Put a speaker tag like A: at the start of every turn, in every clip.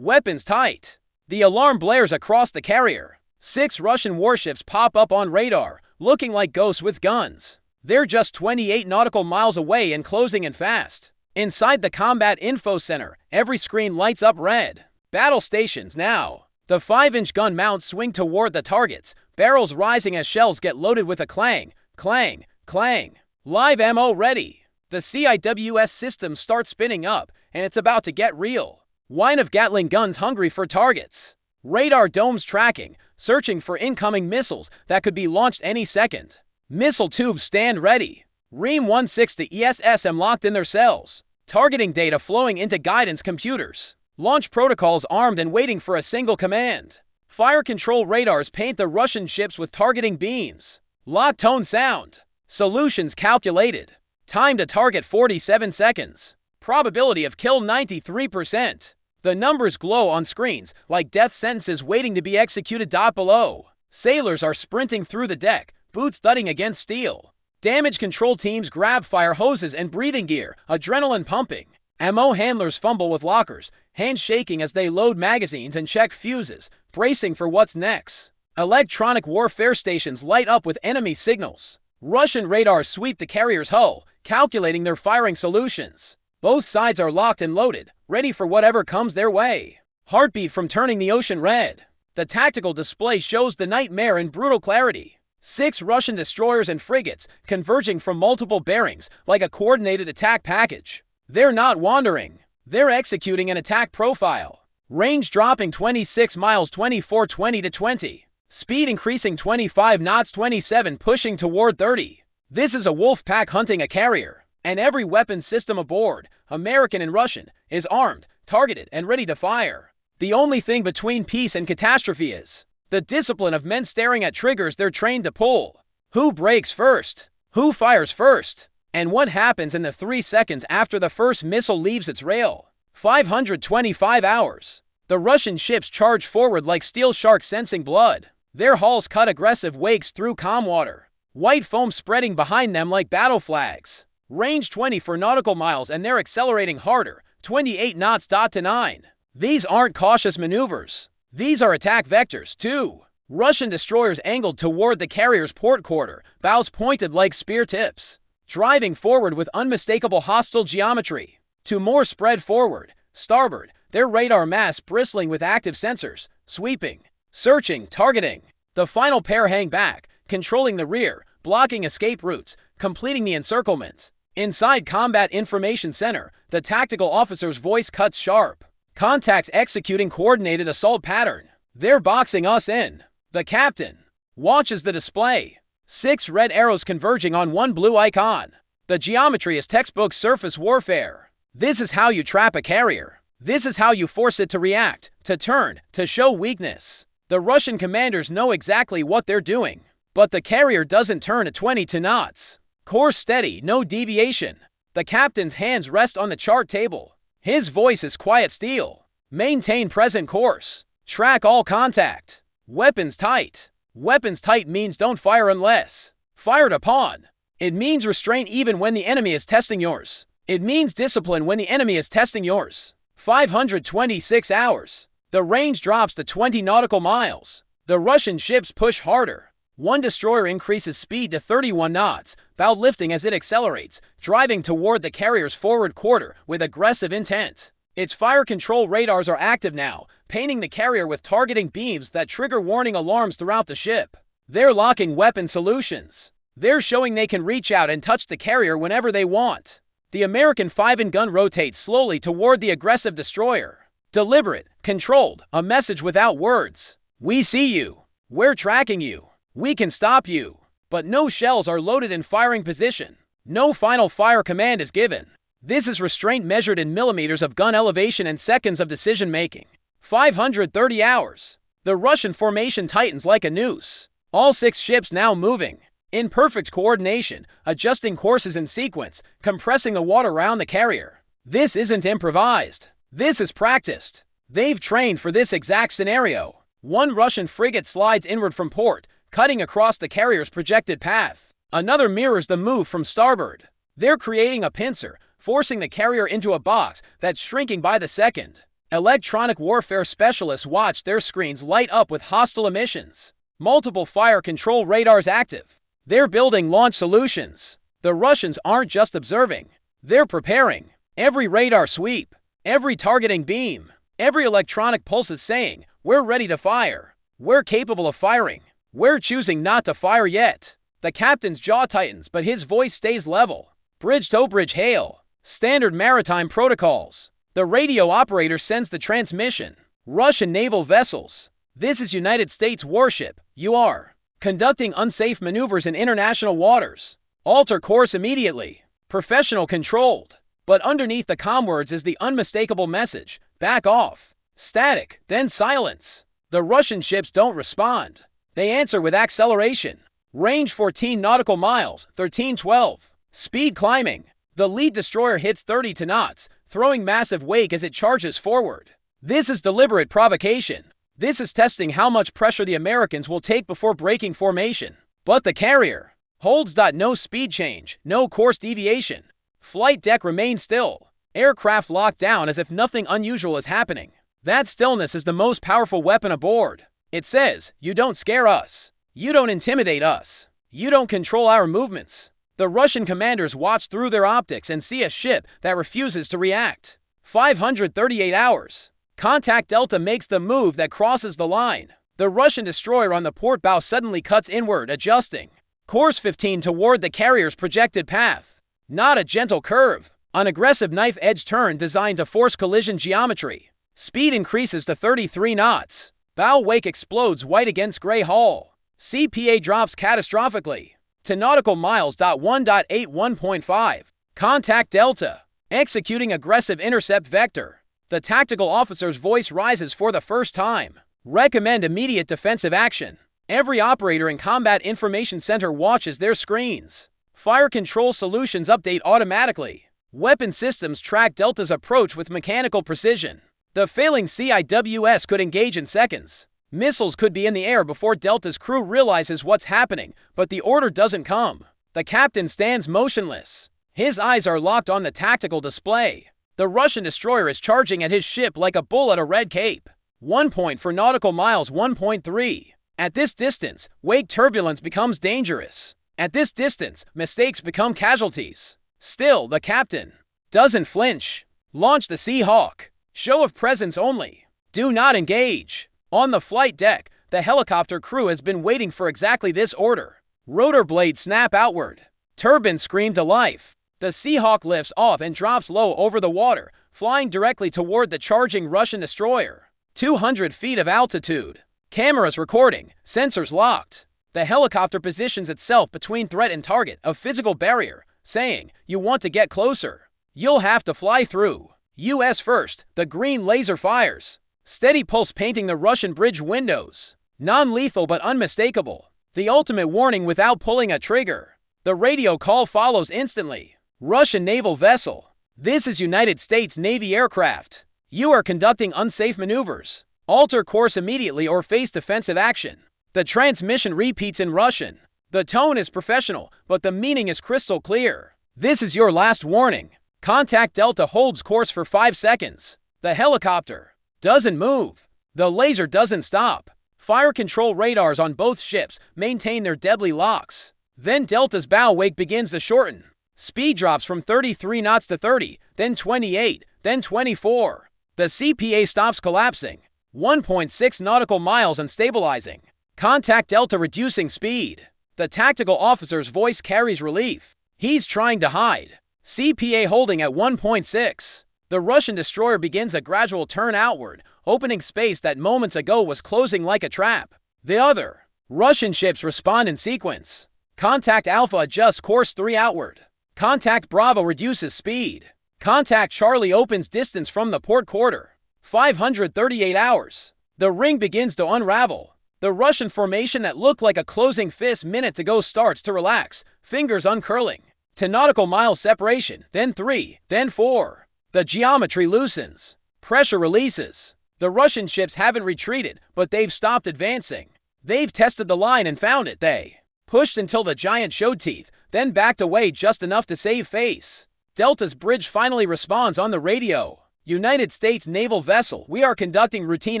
A: Weapons tight. The alarm blares across the carrier. 6 Russian warships pop up on radar, looking like ghosts with guns. They're just 28 nautical miles away and closing in fast. Inside the combat info center, every screen lights up red. Battle stations now. The 5-inch gun mounts swing toward the targets, barrels rising as shells get loaded with a clang, clang, clang. Live ammo ready. The CIWS system starts spinning up, and it's about to get real. Line of Gatling guns hungry for targets. Radar domes tracking, searching for incoming missiles that could be launched any second. Missile tubes stand ready. Ream 160 ESSM locked in their cells. Targeting data flowing into guidance computers. Launch protocols armed and waiting for a single command. Fire control radars paint the Russian ships with targeting beams. Lock tone sound. Solutions calculated. Time to target 47 seconds. Probability of kill 93%. The numbers glow on screens like death sentences waiting to be executed. Below. Sailors are sprinting through the deck, boots thudding against steel. Damage control teams grab fire hoses and breathing gear, adrenaline pumping. Ammo handlers fumble with lockers, hands shaking as they load magazines and check fuses, bracing for what's next. Electronic warfare stations light up with enemy signals. Russian radars sweep the carrier's hull, calculating their firing solutions. Both sides are locked and loaded, ready for whatever comes their way. Heartbeat from turning the ocean red. The tactical display shows the nightmare in brutal clarity. 6 Russian destroyers and frigates converging from multiple bearings like a coordinated attack package. They're not wandering. They're executing an attack profile. Range dropping 26 miles 24:20 to 20. Speed increasing 25 knots 27 pushing toward 30. This is a wolf pack hunting a carrier. And every weapon system aboard, American and Russian, is armed, targeted, and ready to fire. The only thing between peace and catastrophe is the discipline of men staring at triggers they're trained to pull. Who breaks first? Who fires first? And what happens in the 3 seconds after the first missile leaves its rail? 525 hours. The Russian ships charge forward like steel sharks sensing blood. Their hulls cut aggressive wakes through calm water. White foam spreading behind them like battle flags. Range 20 for nautical miles and they're accelerating harder, 28 knots. To 9. These aren't cautious maneuvers. These are attack vectors, too. Russian destroyers angled toward the carrier's port quarter, bows pointed like spear tips. Driving forward with unmistakable hostile geometry. 2 more spread forward, starboard, their radar mass bristling with active sensors, sweeping, searching, targeting. The final pair hang back, controlling the rear, blocking escape routes, completing the encirclement. Inside Combat Information Center, the tactical officer's voice cuts sharp. Contacts executing coordinated assault pattern. They're boxing us in. The captain watches the display. 6 red arrows converging on 1 blue icon. The geometry is textbook surface warfare. This is how you trap a carrier. This is how you force it to react, to turn, to show weakness. The Russian commanders know exactly what they're doing. But the carrier doesn't turn at 22 knots. Course steady, no deviation. The captain's hands rest on the chart table. His voice is quiet steel. Maintain present course. Track all contact. Weapons tight. Weapons tight means don't fire unless fired upon. It means restraint even when the enemy is testing yours. It means discipline when the enemy is testing yours. 526 hours. The range drops to 20 nautical miles. The Russian ships push harder. 1 destroyer increases speed to 31 knots, bow lifting as it accelerates, driving toward the carrier's forward quarter with aggressive intent. Its fire control radars are active now, painting the carrier with targeting beams that trigger warning alarms throughout the ship. They're locking weapon solutions. They're showing they can reach out and touch the carrier whenever they want. The American 5-inch gun rotates slowly toward the aggressive destroyer. Deliberate, controlled, a message without words. We see you. We're tracking you. We can stop you. But no shells are loaded in firing position. No final fire command is given. This is restraint measured in millimeters of gun elevation and seconds of decision making. 530 hours. The Russian formation tightens like a noose. All 6 ships now moving. In perfect coordination, adjusting courses in sequence, compressing the water around the carrier. This isn't improvised. This is practiced. They've trained for this exact scenario. 1 Russian frigate slides inward from port, cutting across the carrier's projected path. Another mirrors the move from starboard. They're creating a pincer, forcing the carrier into a box that's shrinking by the second. Electronic warfare specialists watch their screens light up with hostile emissions. Multiple fire control radars active. They're building launch solutions. The Russians aren't just observing. They're preparing. Every radar sweep, every targeting beam, every electronic pulse is saying, we're ready to fire. We're capable of firing. We're choosing not to fire yet. The captain's jaw tightens, but his voice stays level. Bridge-to-bridge hail. Standard maritime protocols. The radio operator sends the transmission. Russian naval vessels. This is United States warship. You are conducting unsafe maneuvers in international waters. Alter course immediately. Professional controlled. But underneath the comm words is the unmistakable message. Back off. Static, then silence. The Russian ships don't respond. They answer with acceleration. Range 14 nautical miles, 1312. Speed climbing. The lead destroyer hits 30 knots, throwing massive wake as it charges forward. This is deliberate provocation. This is testing how much pressure the Americans will take before breaking formation. But the carrier holds. No speed change, no course deviation. Flight deck remains still. Aircraft locked down as if nothing unusual is happening. That stillness is the most powerful weapon aboard. It says, you don't scare us. You don't intimidate us. You don't control our movements. The Russian commanders watch through their optics and see a ship that refuses to react. 538 hours. Contact Delta makes the move that crosses the line. The Russian destroyer on the port bow suddenly cuts inward, adjusting course 15 toward the carrier's projected path. Not a gentle curve. An aggressive knife-edge turn designed to force collision geometry. Speed increases to 33 knots. Bow wake explodes white against gray hull. CPA drops catastrophically to nautical miles. 1.81.5. Contact Delta. Executing aggressive intercept vector. The tactical officer's voice rises for the first time. Recommend immediate defensive action. Every operator in Combat Information Center watches their screens. Fire control solutions update automatically. Weapon systems track Delta's approach with mechanical precision. The failing CIWS could engage in seconds. Missiles could be in the air before Delta's crew realizes what's happening, but the order doesn't come. The captain stands motionless. His eyes are locked on the tactical display. The Russian destroyer is charging at his ship like a bull at a red cape. 1 point for nautical miles. 1.3. At this distance, wake turbulence becomes dangerous. At this distance, mistakes become casualties. Still, the captain doesn't flinch. Launch the Seahawk. Show of presence only. Do not engage. On the flight deck, the helicopter crew has been waiting for exactly this order. Rotor blades snap outward. Turbines scream to life. The Seahawk lifts off and drops low over the water, flying directly toward the charging Russian destroyer. 200 feet of altitude. Cameras recording. Sensors locked. The helicopter positions itself between threat and target, a physical barrier, saying, you want to get closer. You'll have to fly through. US first. The green laser fires. Steady pulse painting the Russian bridge windows. Non-lethal but unmistakable. The ultimate warning without pulling a trigger. The radio call follows instantly. Russian naval vessel. This is United States Navy aircraft. You are conducting unsafe maneuvers. Alter course immediately or face defensive action. The transmission repeats in Russian. The tone is professional, but the meaning is crystal clear. This is your last warning. Contact Delta holds course for 5 seconds. The helicopter doesn't move. The laser doesn't stop. Fire control radars on both ships maintain their deadly locks. Then Delta's bow wake begins to shorten. Speed drops from 33 knots to 30, then 28, then 24. The CPA stops collapsing. 1.6 nautical miles and stabilizing. Contact Delta reducing speed. The tactical officer's voice carries relief. He's trying to hide. CPA holding at 1.6. The Russian destroyer begins a gradual turn outward, opening space that moments ago was closing like a trap. The other Russian ships respond in sequence. Contact Alpha adjusts course 3 outward. Contact Bravo reduces speed. Contact Charlie opens distance from the port quarter. 538 hours. The ring begins to unravel. The Russian formation that looked like a closing fist minutes ago starts to relax, fingers uncurling. To nautical miles separation, then 3, then 4. The geometry loosens. Pressure releases. The Russian ships haven't retreated, but they've stopped advancing. They've tested the line and found it. They pushed until the giant showed teeth, then backed away just enough to save face. Delta's bridge finally responds on the radio. United States naval vessel, we are conducting routine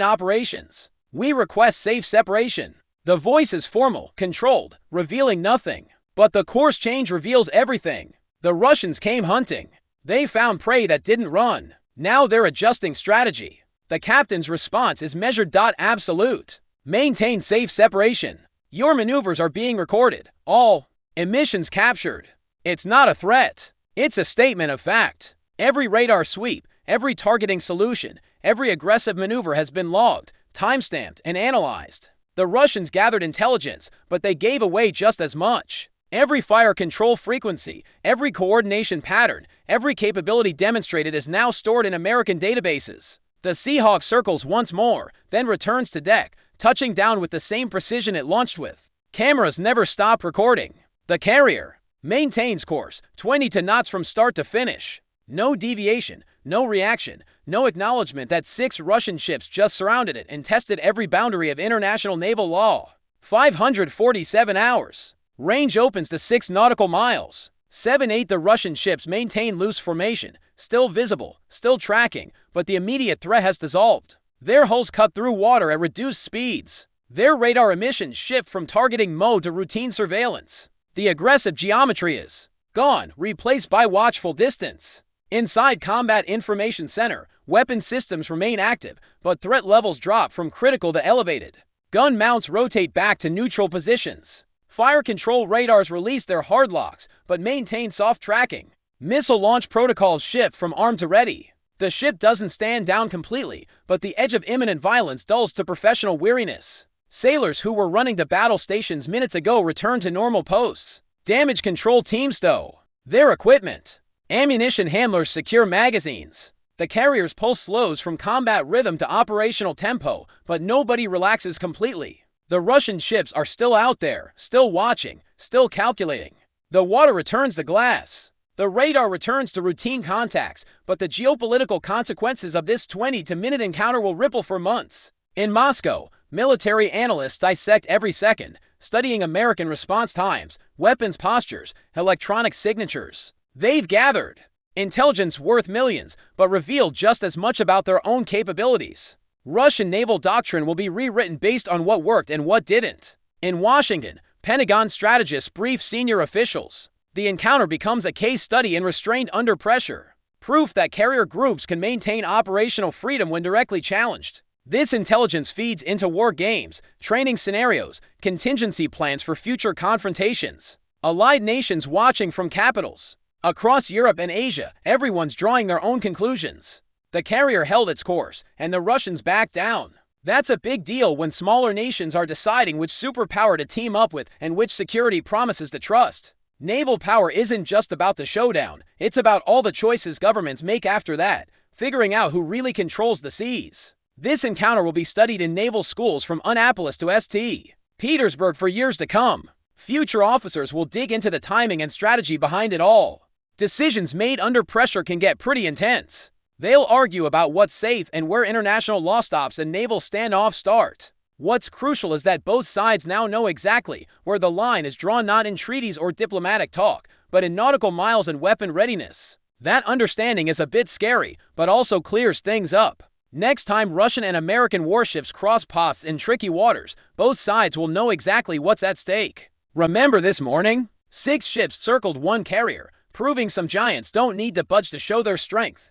A: operations. We request safe separation. The voice is formal, controlled, revealing nothing. But the course change reveals everything. The Russians came hunting. They found prey that didn't run. Now they're adjusting strategy. The captain's response is measured. Absolute. Maintain safe separation. Your maneuvers are being recorded. All emissions captured. It's not a threat. It's a statement of fact. Every radar sweep, every targeting solution, every aggressive maneuver has been logged, timestamped, and analyzed. The Russians gathered intelligence, but they gave away just as much. Every fire control frequency, every coordination pattern, every capability demonstrated is now stored in American databases. The Seahawk circles once more, then returns to deck, touching down with the same precision it launched with. Cameras never stop recording. The carrier maintains course, 20 knots from start to finish. No deviation, no reaction, no acknowledgement that 6 Russian ships just surrounded it and tested every boundary of international naval law. 547 hours. Range opens to 6 nautical miles. 7-8 The Russian ships maintain loose formation, still visible, still tracking, but the immediate threat has dissolved. Their hulls cut through water at reduced speeds. Their radar emissions shift from targeting mode to routine surveillance. The aggressive geometry is gone, replaced by watchful distance. Inside Combat Information Center, weapon systems remain active, but threat levels drop from critical to elevated. Gun mounts rotate back to neutral positions. Fire control radars release their hard locks, but maintain soft tracking. Missile launch protocols shift from arm to ready. The ship doesn't stand down completely, but the edge of imminent violence dulls to professional weariness. Sailors who were running to battle stations minutes ago return to normal posts. Damage control teams stow their equipment. Ammunition handlers secure magazines. The carrier's pulse slows from combat rhythm to operational tempo, but nobody relaxes completely. The Russian ships are still out there, still watching, still calculating. The water returns to glass. The radar returns to routine contacts, but the geopolitical consequences of this 20-minute encounter will ripple for months. In Moscow, military analysts dissect every second, studying American response times, weapons postures, electronic signatures. They've gathered intelligence worth millions, but revealed just as much about their own capabilities. Russian naval doctrine will be rewritten based on what worked and what didn't. In Washington, Pentagon strategists brief senior officials. The encounter becomes a case study in restraint under pressure. Proof that carrier groups can maintain operational freedom when directly challenged. This intelligence feeds into war games, training scenarios, contingency plans for future confrontations. Allied nations watching from capitals. Across Europe and Asia, everyone's drawing their own conclusions. The carrier held its course, and the Russians backed down. That's a big deal when smaller nations are deciding which superpower to team up with and which security promises to trust. Naval power isn't just about the showdown, it's about all the choices governments make after that, figuring out who really controls the seas. This encounter will be studied in naval schools from Annapolis to St. Petersburg for years to come. Future officers will dig into the timing and strategy behind it all. Decisions made under pressure can get pretty intense. They'll argue about what's safe and where international law stops and naval standoffs start. What's crucial is that both sides now know exactly where the line is drawn, not in treaties or diplomatic talk, but in nautical miles and weapon readiness. That understanding is a bit scary, but also clears things up. Next time Russian and American warships cross paths in tricky waters, both sides will know exactly what's at stake. Remember this morning? 6 ships circled 1 carrier, proving some giants don't need to budge to show their strength.